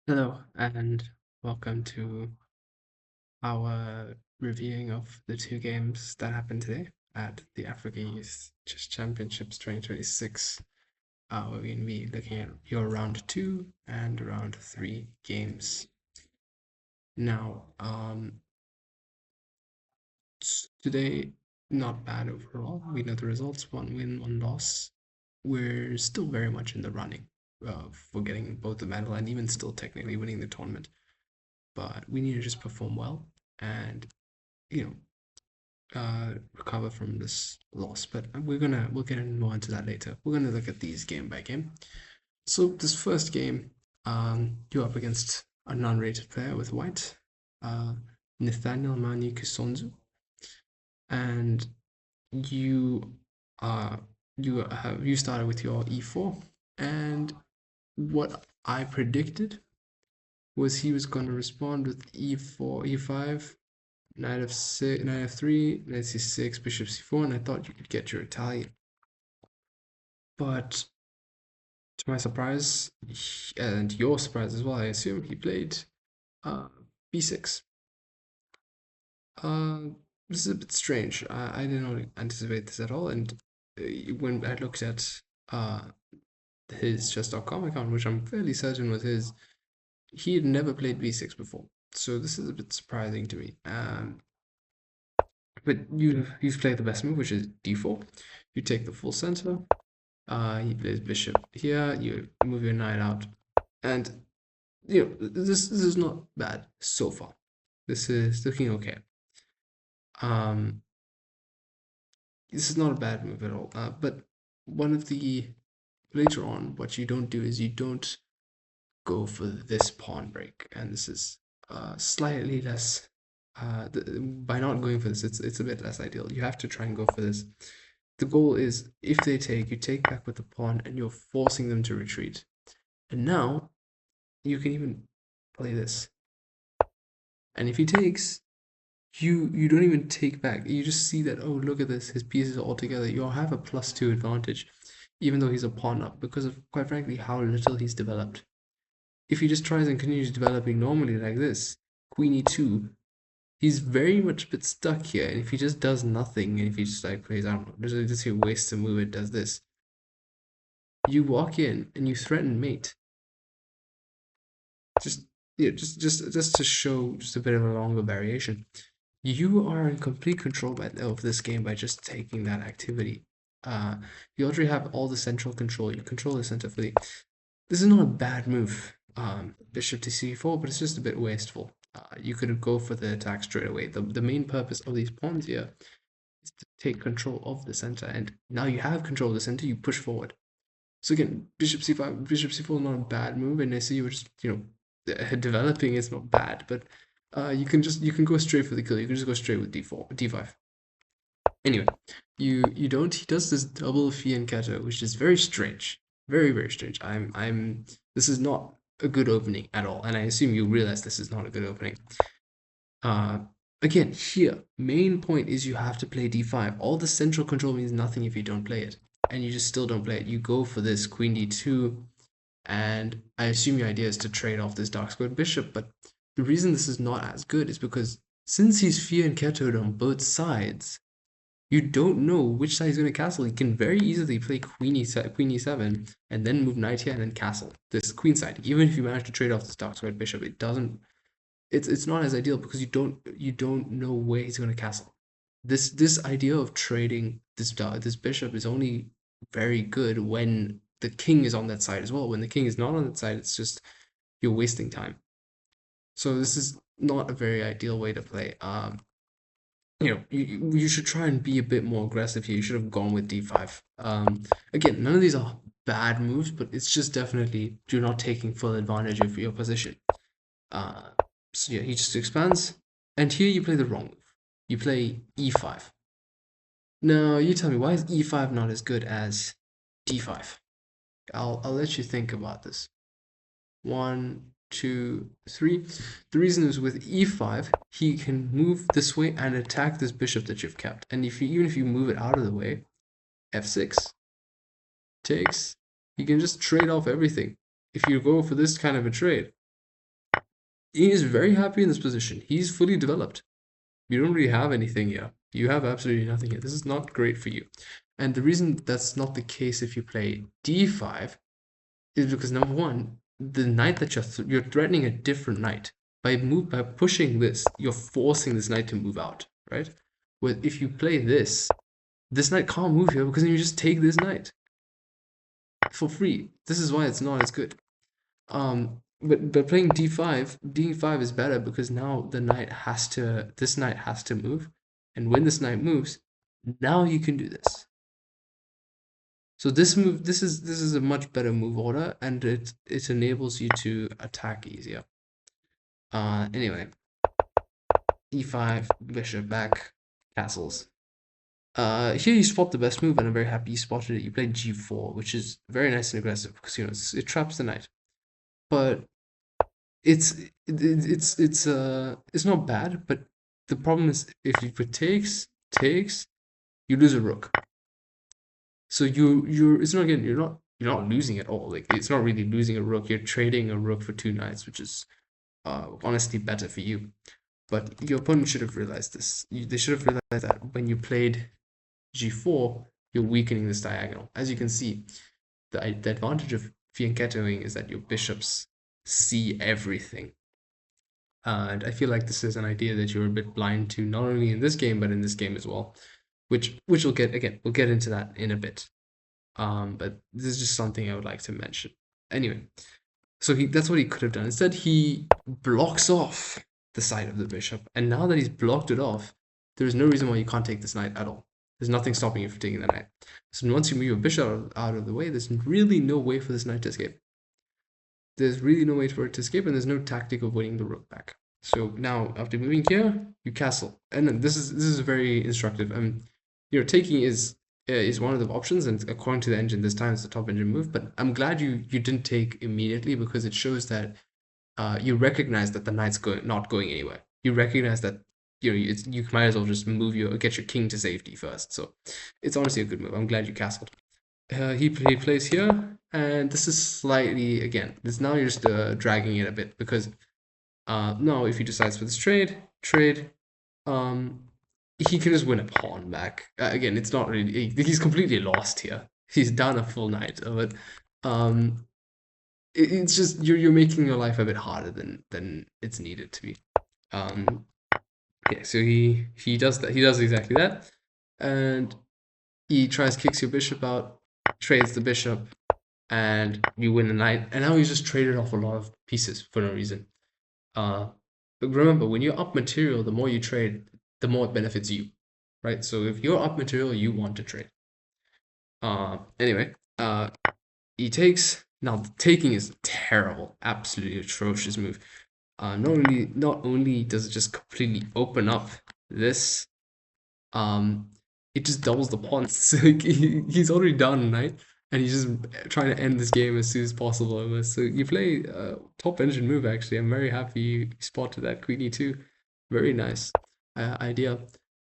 Hello, and welcome to our reviewing of the two games that happened today at the Africa Youth Chess Championships 2026. We're going to be looking at your round two and round three games. Now, today, not bad overall. We know the results: one win, one loss. We're still very much in the running for getting both the medal and even still technically winning the tournament. But we need to just perform well and recover from this loss. But we'll get more into that later. We're gonna look at these game by game. So this first game, you're up against a non-rated player with white, uh, Nathaniel Mani Kusonzu, and you uh you started with your e4, and what I predicted was he was going to respond with e4, e5, knight f6, knight f3, knight c6, bishop c4, and I thought you could get your Italian. But to my surprise, and your surprise as well, I assume, he played uh, b6. Uh, this is a bit strange. I did not anticipate this at all, and when I looked at his chess.com account, which I'm fairly certain was his, he had never played b6 before. So this is a bit surprising to me. But you've played the best move, which is d4. You take the full center. He plays bishop here. You move your knight out, and this is not bad so far. This is looking okay. Um, this is not a bad move at all. But one of the later on, what you don't do is you don't go for this pawn break, and this is slightly less. By not going for this, it's a bit less ideal. You have to try and go for this. The goal is if they take, you take back with the pawn, and you're forcing them to retreat. And now you can even play this. And if he takes, you don't even take back. You just see that, oh, look at this, his pieces are all together. You'll have a +2 advantage, even though he's a pawn up, because of, quite frankly, how little he's developed. If he just tries and continues developing normally like this, queen e2, he's very much a bit stuck here. And if he just does nothing, and if he just like plays, I don't know, just here wastes a move, it does this. You walk in and you threaten mate. Just just to show just a bit of a longer variation. You are in complete control of this game by just taking that activity. You already have all the central control. You control the center fully. This is not a bad move, bishop to c4, but it's just a bit wasteful. You could go for the attack straight away. The main purpose of these pawns here is to take control of the center, and now you have control of the center, you push forward. So again, bishop c5, bishop c4 is not a bad move, and I see you were just developing is not bad, but you can go straight for the kill. You can just go straight with d4, d5. Anyway, you don't. He does this double fianchetto, which is very strange, very strange. This is not a good opening at all, and I assume you realize this is not a good opening. Uh, Again, here, main point is you have to play d5. All the central control means nothing if you don't play it, and you just still don't play it. You go for this queen d2, and I assume your idea is to trade off this dark squared bishop, but the reason this is not as good is because since he's fianchettoed on both sides, you don't know which side he's going to castle. He can very easily play queen e7 and then move knight here and then castle this queen side. Even if you manage to trade off this dark squared bishop, it doesn't. It's not as ideal because you don't know where he's going to castle. This idea of trading this bishop is only very good when the king is on that side as well. When the king is not on that side, it's just you're wasting time. So this is not a very ideal way to play. You should try and be a bit more aggressive here. You should have gone with d5. Again, none of these are bad moves, but it's just definitely you're not taking full advantage of your position. Uh, so yeah, he just expands, and here you play the wrong move. You play e5. Now you tell me, why is e5 not as good as d5? I'll let you think about this. 1, 2, 3. The reason is with e5, he can move this way and attack this bishop that you've kept. And even if you move it out of the way, f6 takes, you can just trade off everything if you go for this kind of a trade. He is very happy in this position. He's fully developed. You don't really have anything here. You have absolutely nothing here. This is not great for you. And the reason that's not the case if you play d5 is because number one, the knight that you're threatening a different knight. By pushing this, you're forcing this knight to move out, right? Where if you play this knight can't move here because then you just take this knight for free. This is why it's not as good. But playing d5 is better because now this knight has to move, and when this knight moves, now you can do this. So this is a much better move order, and it enables you to attack easier. Anyway, e5, bishop back, castles. Here you spot the best move, and I'm very happy you spotted it. You played g4, which is very nice and aggressive because it traps the knight. But it's not bad, but the problem is if you put takes, you lose a rook. So it's not again you're not losing at all. Like it's not really losing a rook. You're trading a rook for two knights, which is honestly better for you. But your opponent should have realized this. They should have realized that when you played g4, you're weakening this diagonal. As you can see, the advantage of fianchettoing is that your bishops see everything. And I feel like this is an idea that you're a bit blind to, not only in this game, but in this game as well. Which we'll get into that in a bit. But this is just something I would like to mention. Anyway, so that's what he could have done. Instead, he blocks off the side of the bishop. And now that he's blocked it off, there is no reason why you can't take this knight at all. There's nothing stopping you from taking the knight. So once you move your bishop out of the way, there's really no way for this knight to escape. There's really no way for it to escape, and there's no tactic of winning the rook back. So now, after moving here, you castle. And then this is very instructive. Taking is one of the options, and according to the engine, this time it's the top engine move. But I'm glad you didn't take immediately because it shows that you recognize that the knight's not going anywhere. You recognize that you might as well just get your king to safety first. So it's honestly a good move. I'm glad you castled. He plays here, and this is slightly again. This now you're just dragging it a bit because now if he decides for this trade, he can just win a pawn back. Again, it's not really he's completely lost here. He's down a full knight, but it's just you're making your life a bit harder than it's needed to be. Yeah, so he does that. He does exactly that, and he kicks your bishop out, trades the bishop, and you win the knight. And now he's just traded off a lot of pieces for no reason. But remember, when you're up material, the more you trade, the more it benefits you, right? So if you're up material, you want to trade. Anyway, he takes. Now the taking is terrible, absolutely atrocious move. Not only does it just completely open up this, it just doubles the pawns. So he's already down a knight, and he's just trying to end this game as soon as possible almost. So you play top engine move actually. I'm very happy you spotted that queen e2. Very nice idea.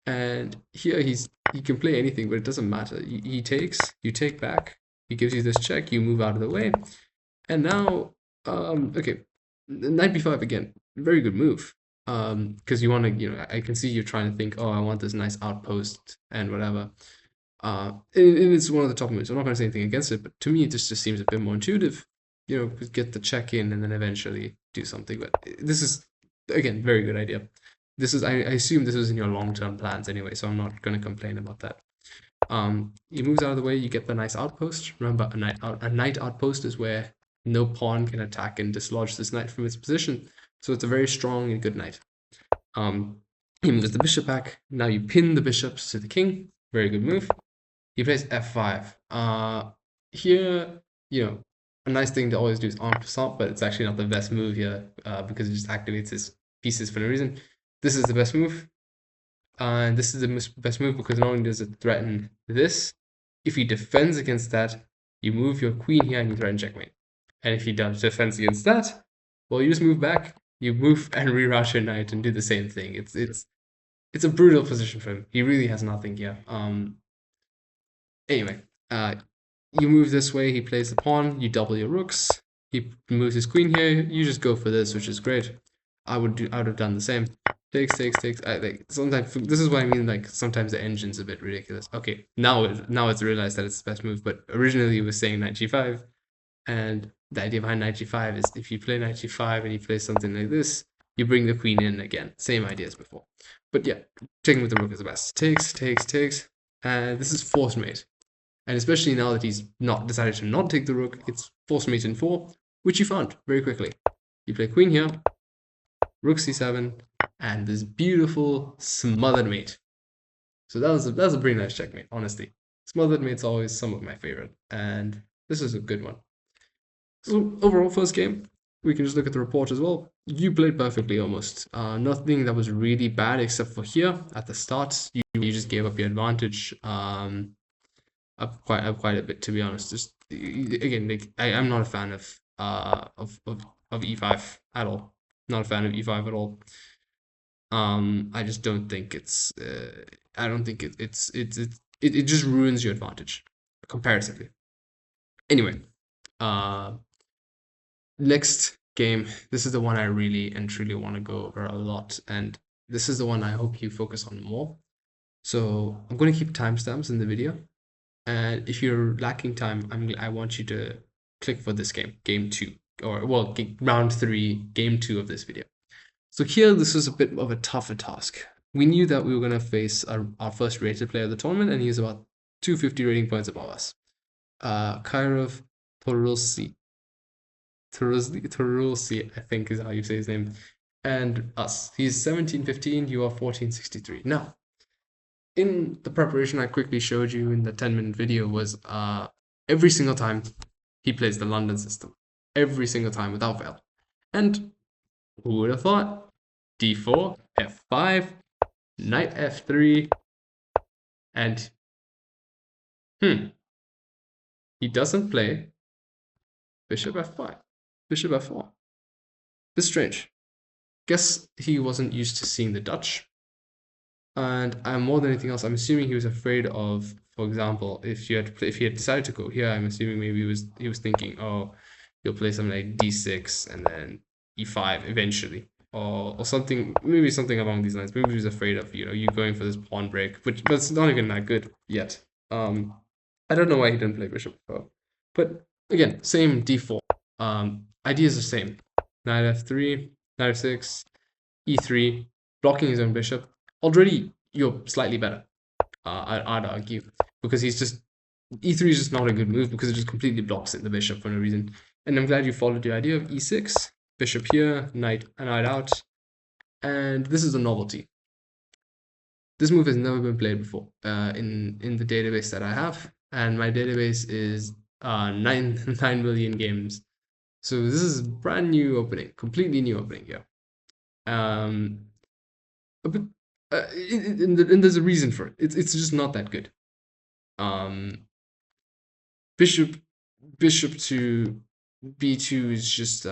And here he can play anything, but it doesn't matter. He takes, you take back, he gives you this check, you move out of the way, and now okay, knight b5 again, very good move. Because you want to, I can see you're trying to think, oh, I want this nice outpost and whatever. And it's one of the top moves. I'm not going to say anything against it, but to me, it just seems a bit more intuitive. Get the check in and then eventually do something. But this is, again, very good idea. I assume this was in your long-term plans anyway, so I'm not going to complain about that. He moves out of the way, you get the nice outpost. Remember, a knight outpost is where no pawn can attack and dislodge this knight from its position. So it's a very strong and good knight. He moves the bishop back. Now you pin the bishops to the king. Very good move. He plays f5. Here, a nice thing to always do is arm assault, but it's actually not the best move here because it just activates his pieces for no reason. This is the best move. And this is the best move because not only does it threaten this, if he defends against that, you move your queen here and you threaten checkmate. And if he does defense against that, well, you just move back, you move and reroute your knight and do the same thing. It's a brutal position for him. He really has nothing here. Anyway, you move this way, he plays the pawn, you double your rooks, he moves his queen here, you just go for this, which is great. I would have done the same. Takes. I like sometimes this is what I mean. Like sometimes the engine's a bit ridiculous. Okay, now it's realized that it's the best move, but originally it was saying knight g5, and the idea behind knight g5 is if you play knight g5 and you play something like this, you bring the queen in again. Same idea as before. But yeah, taking with the rook is the best. Takes, and this is force mate. And especially now that he's not decided to not take the rook, it's force mate in 4, which you found very quickly. You play queen here, rook c7, and this beautiful smothered mate. So that was a pretty nice checkmate, honestly. Smothered mate's always some of my favorite, and this is a good one. So overall, first game, we can just look at the report as well. You played perfectly almost. Nothing that was really bad except for here at the start. You just gave up your advantage up quite a bit, to be honest. Just again, like, I'm not a fan of e5 at all. Not a fan of e5 at all. I just don't think it's. I don't think it just ruins your advantage comparatively. Anyway, next game. This is the one I really and truly want to go over a lot, and this is the one I hope you focus on more. So I'm going to keep timestamps in the video, and if you're lacking time, I want you to click for this game 2, or well, round 3, game 2 of this video. So here, this was a bit of a tougher task. We knew that we were going to face our first rated player of the tournament, and he was about 250 rating points above us. Kairov Torulsi, I think is how you say his name, and us. He's 1715, you are 1463. Now, in the preparation I quickly showed you in the 10-minute video was every single time he plays the London system. Every single time without fail. And who would have thought? d4, f5, knight f3, and he doesn't play bishop f5, bishop f4. This is strange. Guess he wasn't used to seeing the Dutch. And more than anything else, I'm assuming he was afraid of, for example, if he had decided to go here, I'm assuming maybe he was thinking, oh, he'll play something like d6 and then e5 eventually, or something, maybe something along these lines. Maybe he was afraid of you going for this pawn break, but it's not even that good yet. I don't know why he didn't play bishop 4, but again, same d4. Ideas are the same. Knight f3, knight f6, e3, blocking his own bishop. Already, you're slightly better, I'd argue, because he's just e3 is just not a good move because it just completely blocks the bishop for no reason. And I'm glad you followed the idea of e6, bishop here, knight out, and this is a novelty. This move has never been played before in the database that I have, and my database is 9 million games. So this is a brand new opening, completely new opening here. But and there's a reason for it. It's just not that good. Bishop to b2 is just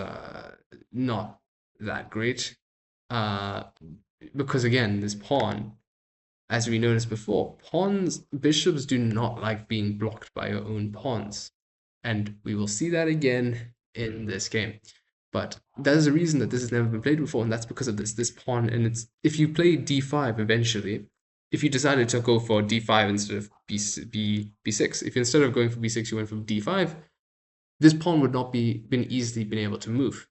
not that great. Because again, this pawn, as we noticed before, bishops do not like being blocked by your own pawns, and we will see that again in this game. But there's a reason that this has never been played before, and that's because of this pawn. And it's if you play d5 eventually, if you decided to go for d5 instead of b6, if instead of going for b6 you went for d5, this pawn would not been easily been able to move,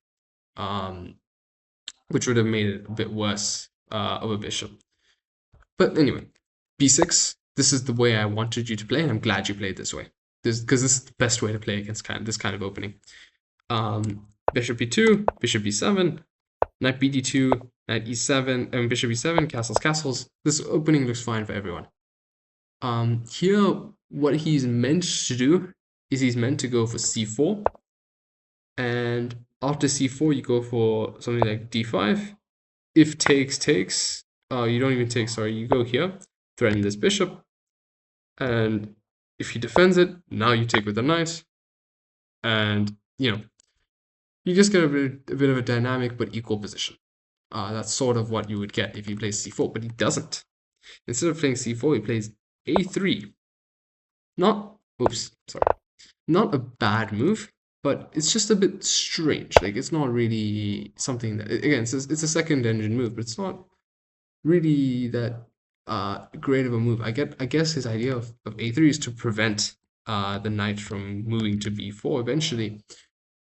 which would have made it a bit worse of a bishop. But anyway, b6. This is the way I wanted you to play, and I'm glad you played this way. Because this is the best way to play against this kind of opening. Bishop b2, bishop b7, knight bd2, knight e7, and bishop e7, castles. This opening looks fine for everyone. Here, what he's meant to do is he's meant to go for c4, and after c4 you go for something like d5. If takes, you don't even take, sorry, you go here, threaten this bishop, and if he defends it, now you take with the knight, and you just get a bit of a dynamic but equal position. That's sort of what you would get if you play c4, but he doesn't. Instead of playing c4, he plays a3. Not a bad move, but it's just a bit strange. Like it's not really something that again it's a second engine move, but it's not really that great of a move. I guess his idea of a3 is to prevent the knight from moving to b4 eventually,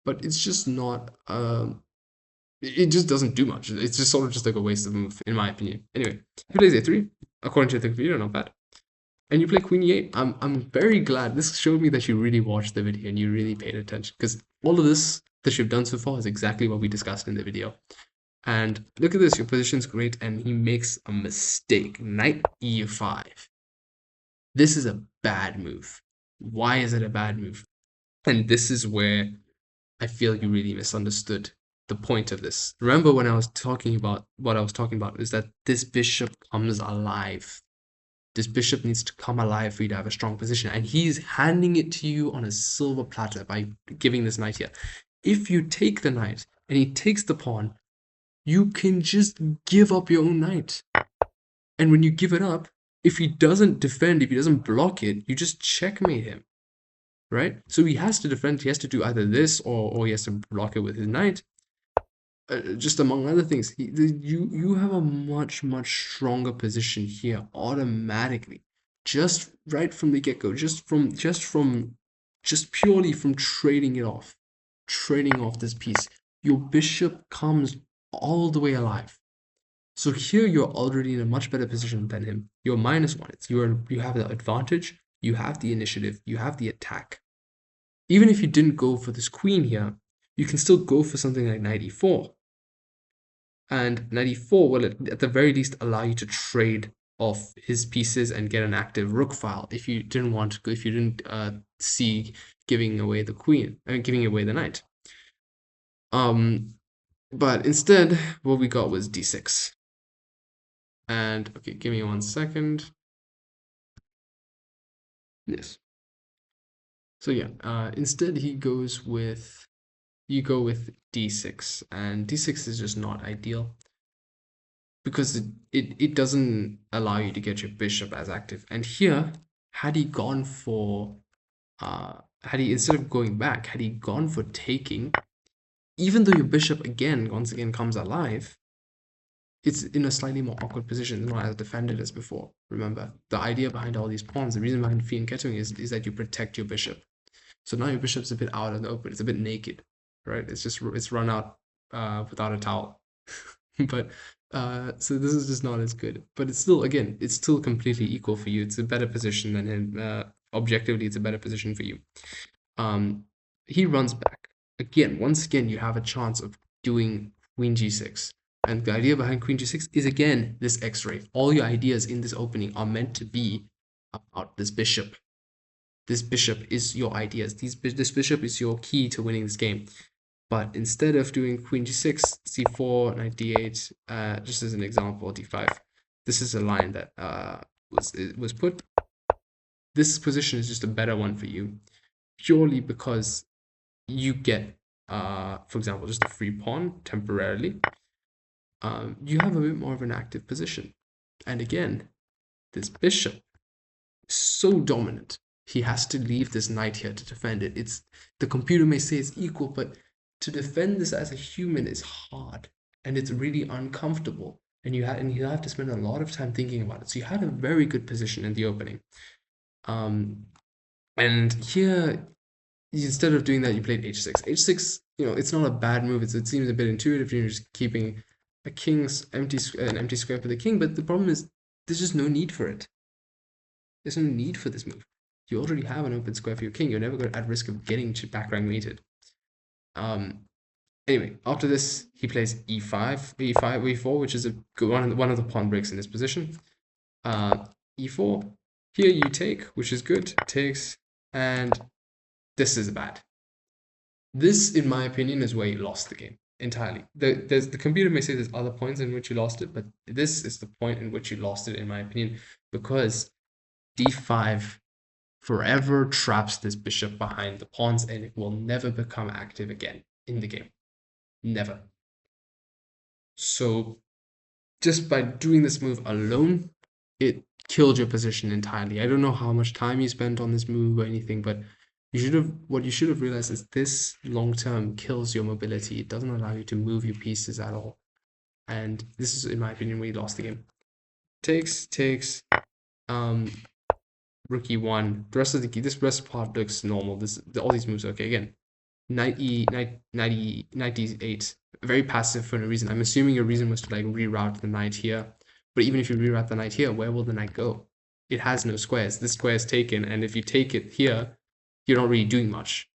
but it's just not it just doesn't do much. It's just sort of just like a waste of move, in my opinion. Anyway, he plays a3, according to the video, not bad. And you play queen e8. I'm very glad. This showed me that you really watched the video and you really paid attention, because all of this that you've done so far is exactly what we discussed in the video. And look at this, your position's great, and he makes a mistake. Knight e5. This is a bad move. Why is it a bad move? And this is where I feel you really misunderstood the point of this. Remember when I was talking about what I was talking about is that this bishop comes alive. This bishop needs to come alive for you to have a strong position. And he's handing it to you on a silver platter by giving this knight here. If you take the knight and he takes the pawn, you can just give up your own knight. And when you give it up, if he doesn't defend, if he doesn't block it, you just checkmate him, right? So he has to defend. He has to do either this or he has to block it with his knight. Just among other things, you have a much stronger position here automatically, just right from the get-go, just purely from trading off this piece. Your bishop comes all the way alive. So here you're already in a much better position than him. You're -1. You have the advantage, you have the initiative, you have the attack. Even if you didn't go for this queen here, you can still go for something like knight e4. And knight e4 will at the very least allow you to trade off his pieces and get an active rook file if you didn't see giving away the queen, giving away the knight. But instead, what we got was d6. And okay, give me 1 second. Yes. So yeah, instead you go with d6, and d6 is just not ideal because it doesn't allow you to get your bishop as active. And here, had he gone for instead of going back, had he gone for taking, even though your bishop once again comes alive, it's in a slightly more awkward position, not as defended as before. Remember, the idea behind all these pawns, the reason behind Phi and Kettering is that you protect your bishop. So now your bishop's a bit out in the open. It's a bit naked, right? It's run out without a towel. But so this is just not as good. But it's still completely equal for you. It's a better position than him. Objectively, it's a better position for you. He runs back. Once again, you have a chance of doing queen g6. And the idea behind queen g6 is, again, this x-ray. All your ideas in this opening are meant to be about this bishop. This bishop is your ideas. This bishop is your key to winning this game. But instead of doing queen g6, c4, knight d8, just as an example, d5, this is a line that was put. This position is just a better one for you, purely because you get, for example, just a free pawn temporarily. You have a bit more of an active position. And again, this bishop is so dominant. He has to leave this knight here to defend it. The computer may say it's equal, but to defend this as a human is hard, and it's really uncomfortable. And you have to spend a lot of time thinking about it. So you had a very good position in the opening. And here, instead of doing that, you played h6. h6, it's not a bad move. It seems a bit intuitive. You're just keeping an empty square for the king, but the problem is there's just no need for it. There's no need for this move. You already have an open square for your king. You're never at risk of getting to back rank mated. Anyway, after this, he plays e5, e4, which is one of the pawn breaks in this position. E4. Here you take, which is good. Takes, and this is bad. This, in my opinion, is where you lost the game entirely. The computer may say there's other points in which you lost it, but this is the point in which you lost it, in my opinion, because d5 forever traps this bishop behind the pawns, and it will never become active again in the game. Never. So just by doing this move alone, it killed your position entirely. I don't know how much time you spent on this move or anything, but What you should have realized is this long term kills your mobility. It doesn't allow you to move your pieces at all. And this is, in my opinion, where you lost the game. Takes, um, rook e1. The rest of this rest part looks normal. All these moves are okay. Again, knight e, knight d8. Very passive for no reason. I'm assuming your reason was to like reroute the knight here. But even if you reroute the knight here, where will the knight go? It has no squares. This square is taken, and if you take it here, you're not really doing much,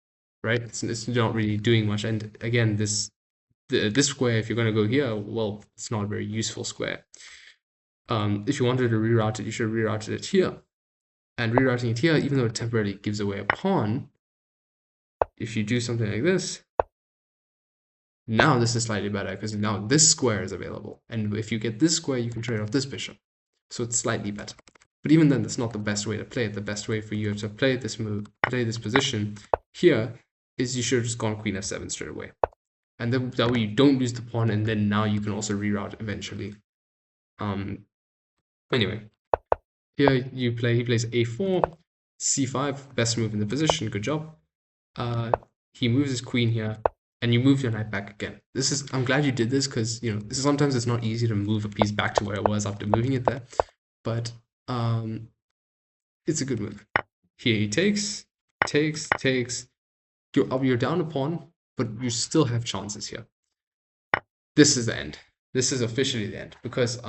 right? It's not really doing much. And again, this square, if you're going to go here, well, it's not a very useful square. If you wanted to reroute it, you should have rerouted it here. And rerouting it here, even though it temporarily gives away a pawn, if you do something like this, now this is slightly better because now this square is available. And if you get this square, you can trade off this bishop. So it's slightly better. But even then, that's not the best way to play it. The best way for you to play this move, play this position here, is you should have just gone queen f7 straight away. And then that way you don't lose the pawn, and then now you can also reroute eventually. Anyway, here he plays a4, c5, best move in the position, good job. He moves his queen here, and you move your knight back again. I'm glad you did this because sometimes it's not easy to move a piece back to where it was after moving it there, but it's a good move. Here he takes. You're down a pawn, but you still have chances here. This is the end. This is officially the end because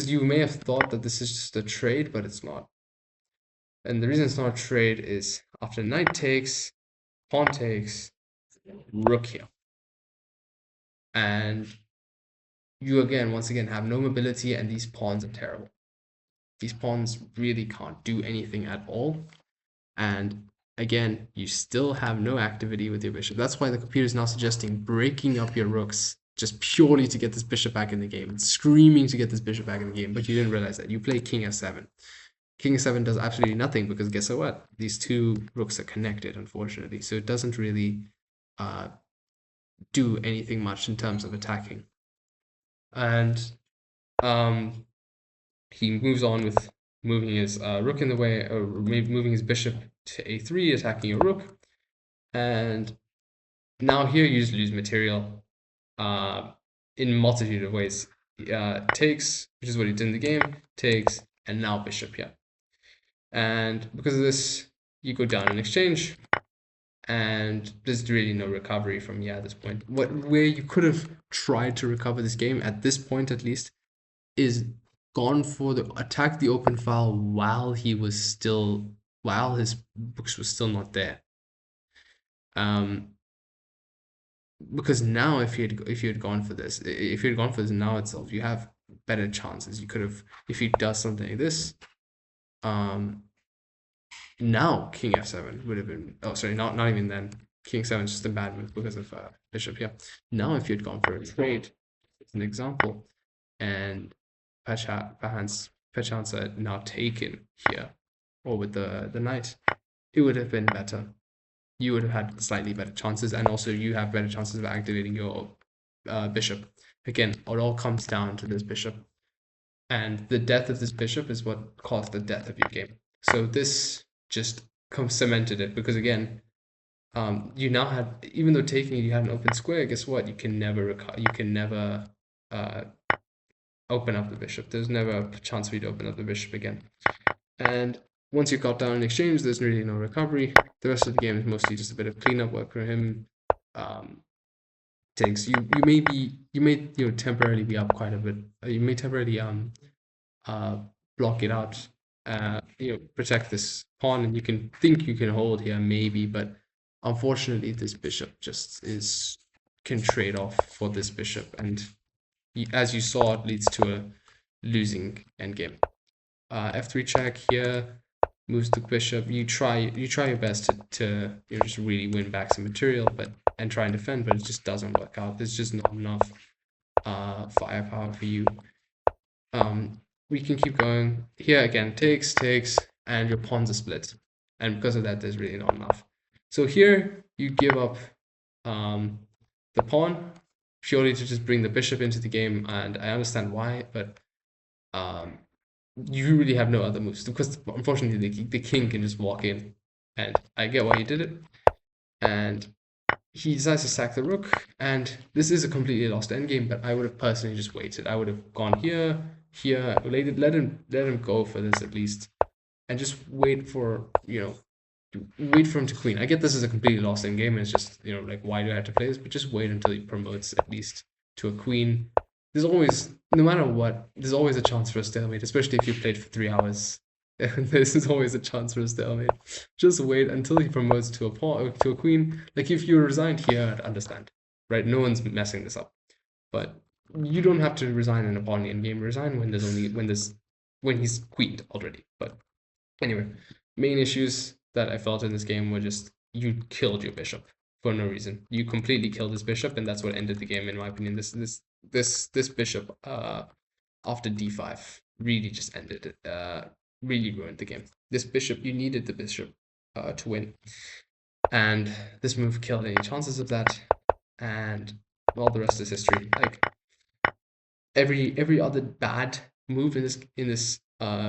you may have thought that this is just a trade, but it's not. And the reason it's not a trade is after knight takes, pawn takes, rook here. And you once again have no mobility, and these pawns are terrible. These pawns really can't do anything at all. And again, you still have no activity with your bishop. That's why the computer is now suggesting breaking up your rooks just purely to get this bishop back in the game. It's screaming to get this bishop back in the game, but you didn't realize that. You play king f7. King f7 does absolutely nothing because guess what? These two rooks are connected, unfortunately. So it doesn't really do anything much in terms of attacking. And he moves on with moving his rook in the way, or moving his bishop to a3, attacking your rook. And now here you just lose material in multitude of ways. Takes, which is what he did in the game, takes, and now bishop here. And because of this, you go down in exchange, and there's really no recovery from at this point. Where you could have tried to recover this game at this point at least is gone for the attack the open file while his books were still not there. Because now if you had gone for this now itself, you have better chances. You could have, if he does something like this, now king f7 would have been, oh sorry, not even then. King 7 is just a bad move because of bishop here. Now if you had gone for a trade, as an example, and perchance now taken here, or with the knight, it would have been better. You would have had slightly better chances, and also you have better chances of activating your bishop. Again, it all comes down to this bishop, and the death of this bishop is what caused the death of your game. So this just cemented it, because again, you now had, even though taking it, you had an open square. Guess what? You can never open up the bishop. There's never a chance for you to open up the bishop again. And once you got down in exchange, there's really no recovery. The rest of the game is mostly just a bit of cleanup work for him. Takes, you may temporarily be up quite a bit. You may temporarily block it out. Protect this pawn, and you can think you can hold here maybe, but unfortunately this bishop just can trade off for this bishop, and as you saw, it leads to a losing endgame. F3 check here moves the bishop. You try your best to just really win back some material, and try and defend, but it just doesn't work out. There's just not enough firepower for you. We can keep going. Here again, takes, and your pawns are split, and because of that, there's really not enough. So here you give up the pawn purely to just bring the bishop into the game, and I understand why, but you really have no other moves, because unfortunately the king can just walk in and I get why he did it. And he decides to sack the rook, and this is a completely lost endgame. But I would have personally just waited. I would have gone here, here, let him go for this at least, and just wait for wait for him to queen. I get this is a completely lost endgame, and it's just like why do I have to play this? But just wait until he promotes at least to a queen. There's always, no matter what, there's always a chance for a stalemate, especially if you played for 3 hours. This is always a chance for a stalemate. Just wait until he promotes to a pawn, to a queen. Like if you resigned here, I'd understand, right? No one's messing this up, but you don't have to resign in a pawn in game. Resign when he's queened already. But anyway, main issues that I felt in this game were just you killed your bishop for no reason. You completely killed his bishop, and that's what ended the game in my opinion. This bishop after d5 really just ended it. Really ruined the game. This bishop, you needed the bishop to win, and this move killed any chances of that. And all the rest is history. Like every other bad move in this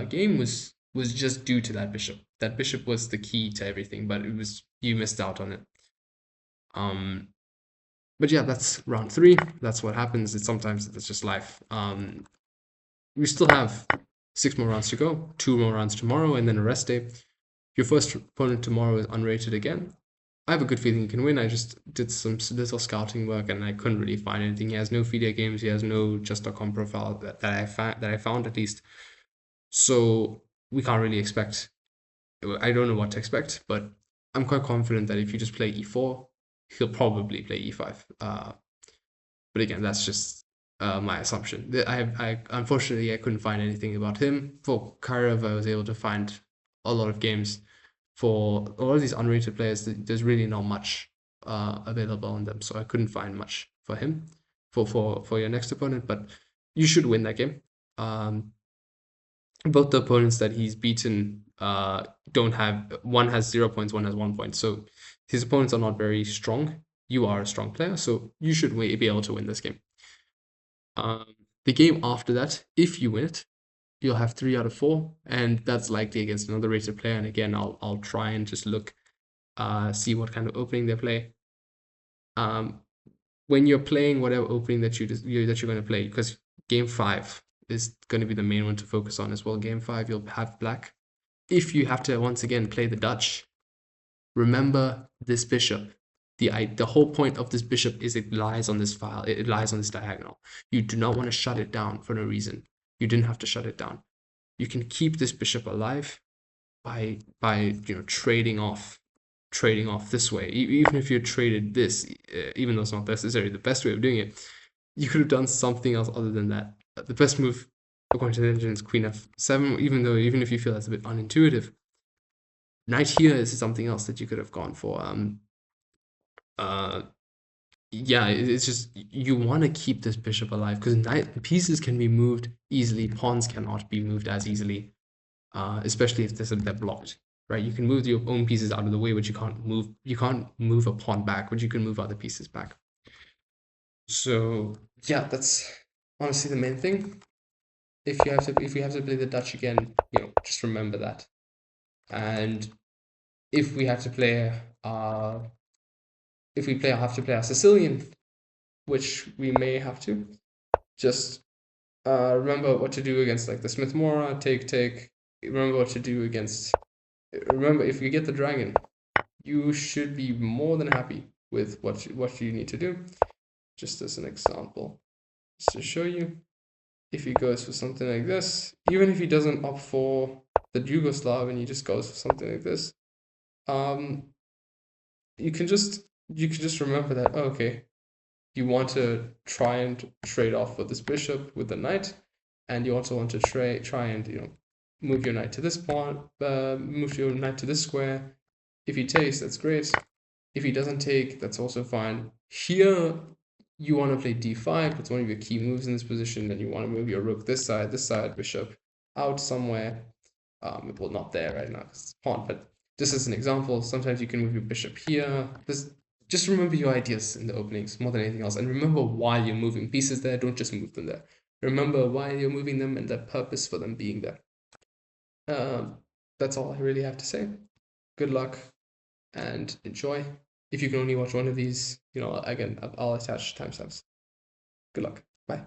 game was just due to that bishop. That bishop was the key to everything, but you missed out on it. But yeah, that's round three. That's what happens. Sometimes it's just life. We still have 6 more rounds to go, 2 more rounds tomorrow, and then a rest day. Your first opponent tomorrow is unrated again. I have a good feeling he can win. I just did some little scouting work and I couldn't really find anything. He has no FIDE games. He has no just.com profile that I found at least. So we can't really expect. I don't know what to expect, but I'm quite confident that if you just play e4, he'll probably play e5. But again, that's just my assumption. I unfortunately I couldn't find anything about him. For Karev, I was able to find a lot of games. For a lot of these unrated players, there's really not much available on them, so I couldn't find much for him for your next opponent. But you should win that game. Both the opponents that he's beaten don't have, one has 0 points, one has 1 point. So his opponents are not very strong. You are a strong player, so you should be able to win this game. The game after that, if you win it, you'll have 3 out of 4, and that's likely against another rated player. And again, I'll try and just look, see what kind of opening they play. When you're playing whatever opening that you're going to play, because game 5 is going to be the main one to focus on as well. Game 5, you'll have black. If you have to once again play the Dutch, remember this bishop. The whole point of this bishop is it lies on this file. It lies on this diagonal. You do not want to shut it down for no reason. You didn't have to shut it down. You can keep this bishop alive by trading off this way. Even if you traded this, even though it's not necessarily the best way of doing it, you could have done something else other than that. The best move, according to the engine, is queen f7. Even if you feel that's a bit unintuitive, knight here is something else that you could have gone for. Yeah, it's just you want to keep this bishop alive because pieces can be moved easily, pawns cannot be moved as easily, especially if they're blocked, right? You can move your own pieces out of the way, but you can't move a pawn back, but you can move other pieces back. So yeah, that's honestly the main thing. If you have to play the Dutch again, just remember that. And if we have to play have to play our Sicilian, which we may have to, just remember what to do against like the Smith Mora, take. Remember what to do against. Remember, if you get the dragon, you should be more than happy with what you need to do. Just as an example, just to show you, if he goes for something like this, even if he doesn't opt for the Yugoslav and he just goes for something like this, you can just remember that, okay, you want to try and trade off with this bishop with the knight, and you also want to try and move your knight to this pawn, move your knight to this square. If he takes, that's great. If he doesn't take, that's also fine. Here, you want to play d5. That's one of your key moves in this position, and you want to move your rook this side, bishop out somewhere. Well, not there right now because it's pawn, but just as an example, sometimes you can move your bishop here. Just remember your ideas in the openings more than anything else, and remember why you're moving pieces there. Don't just move them there. Remember why you're moving them and the purpose for them being there. That's all I really have to say. Good luck. and enjoy. If you can only watch one of these, again, I'll attach timestamps. Good luck. Bye.